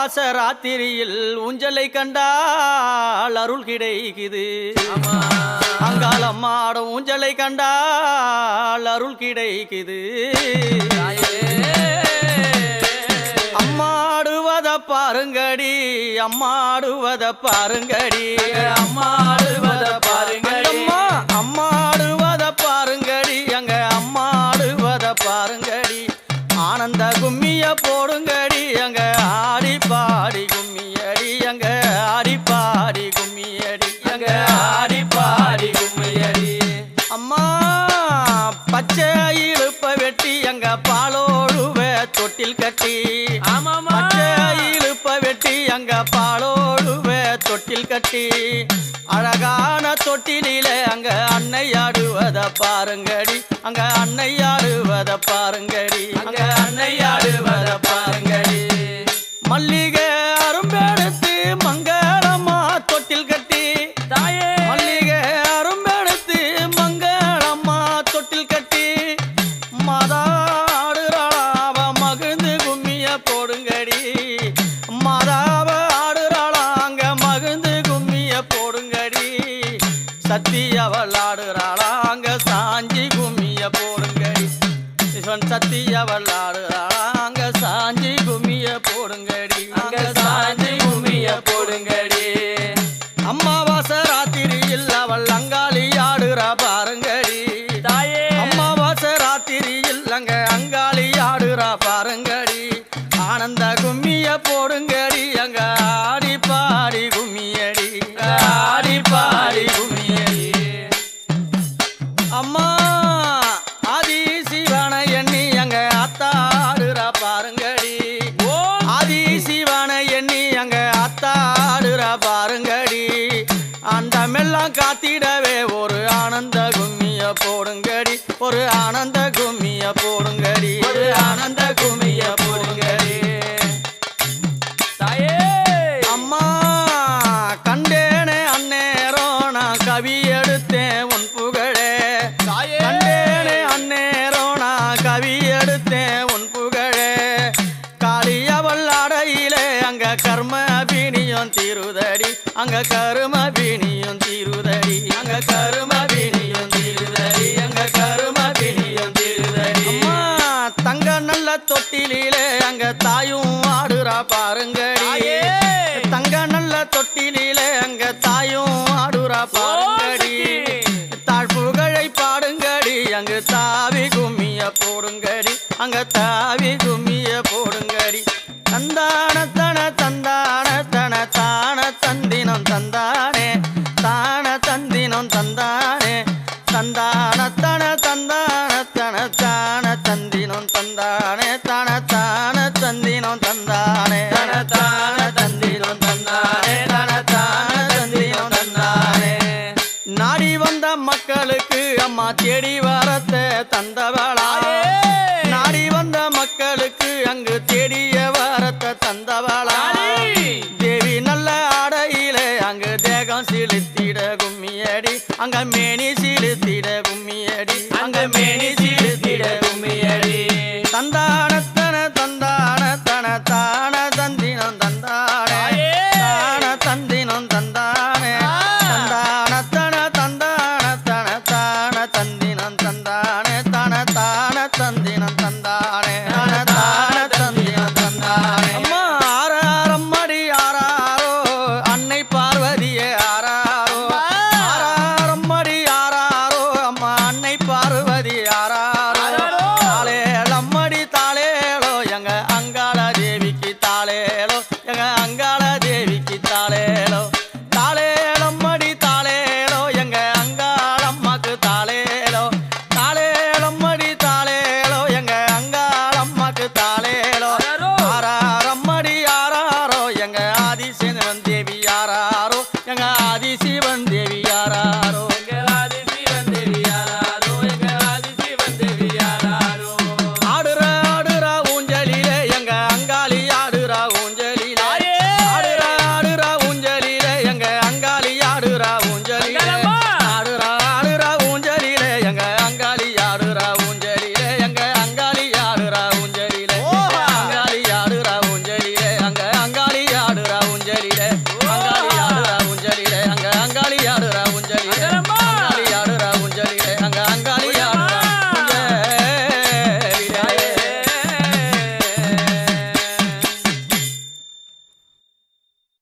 அமாவாசை ராத்திரியில் ஊஞ்சலை கண்டால் அருள் கிடைக்குது. அங்காளம்மாடும் ஊஞ்சலை கண்டால் அருள் கிடைக்குது. அம்மாடுவத பாருங்கடி, அம்மாடுவத பாருங்கடி, அம்மாடுவத பாருங்கடி, அம்மாடுவத பாருங்கடி, அங்க அம்மாடுவத பாருங்கடி. ஆனந்த கும்மிய போடுங்கடி, அங்க ஆடி பாடி கும்மியடி, அங்க ஆடி பாடி கும்மியடி, அங்க ஆடி பாடி கும்மியடி. அம்மா பச்சை இழுப்ப வெட்டி அங்க பாலோடுவ தொட்டில் கட்டி, பச்சை இழுப்ப வெட்டி அங்க பாலோடுவ தொட்டில் கட்டி. அழகான தொட்டிலே அங்க அன்னை ஆடுவத பாருங்கடி, அங்க அன்னை ஆடுவத பாருங்கடி, அங்க அன்னை ஆடுவத பாருங்கடி. மல்லிகை அரும்பெடுத்து மங்களமா தொட்டில் கட்டி, தாயே மல்லிகை அரும்பெடுத்து மங்களமா தொட்டில் கட்டி. மாதாடுறாளாவ மகிழ்ந்து கும்மிய போடுங்கடி, மாதாவ ஆடுறாளாங்க மகிழ்ந்து கும்மிய போடுங்கடி. சத்தி அவள் ஆடுறாளாங்க சாஞ்சி கும்மிய போடுங்கடி, சத்தி அவள் ஆடுறாளாங்க சாஞ்சி கும்மிய போடுங்கடி, அங்க சாஞ்சி கும்மிய போடுங்கடி. அம்மாவாசை ராத்திரியில் அவள் அங்காளி ஆடுறா பாருங்கடி, தாயே அம்மாவாசை ராத்திரியில் அங்க அங்காளி ஆடுறா பாருங்கடி. ஆனந்த கும்மிய போடுங்கடி, அங்க ஆடி பாடி கும்மியடி, ஆடி பாடி கும்மியடி. அம்மா ஆதி சிவன எண்ணி அங்க அத்தாடுறா பாருங்கடி, ஆதி சிவன எண்ணி அங்க அத்தாடுறா பாருங்கடி. அண்டமெல்லாம் காத்திடவே ஒரு ஆனந்த கும்மிய போடுங்கடி, ஒரு ஆனந்த கும்மிய போடுங்கடி, ஒரு ஆனந்த கும்மிய போடுங்கடி. தாயே அம்மா கண்டேனே அந்நேரம் நான் கவி எடுத்தேன் உன் புகழே, தாயே கண்டேனே அந்நேரம் நான் கவி எடுத்தேன் உன் புகழே. காளியவள் அடையிலே அங்க கர்ம பீனியும் தீருதடி, அங்க கரும பீனியும் தீருதடி, அங்க கரும பீனியும் தீருதடி, அங்க கரும பீனியும் தீருதடி. அம்மா தங்க நல்ல தொட்டிலே அங்க தாயும் ஆடுறா பாருங்கடி, தங்க நல்ல தொட்டிலே அங்க தாயும் ஆடுறா பாருங்கடி. தாழ் புகழை பாடுங்கடி, அங்கு தாவி கும்மிய போடுங்கடி, அங்க தாவி கும்மிய போடுங்கடி. தந்தான தன தந்தான தன தான தந்தினம் தந்தானே, தான தந்தினம் தந்தானே, தந்தான தன தந்தான தன தான தந்தினம் தந்தானே, தன தான தந்தினம் தந்தானே, தன தான தந்தினம் தந்தானே, தன தான தந்தினம் தந்தானே. நாடி வந்த மக்களுக்கு அம்மா தேடி வரத்தை தந்தவளா, நாடி வந்த மக்களுக்கு அங்கு தேடிய வரத்தை தந்தவளா. தேவி நல்ல ஆடையிலே அங்கு தேகம் சிலுத்திட கும்மியடி, அங்க மேனி சிலுத்திட கும்மியடி, அங்க மேனி சிலுத்திட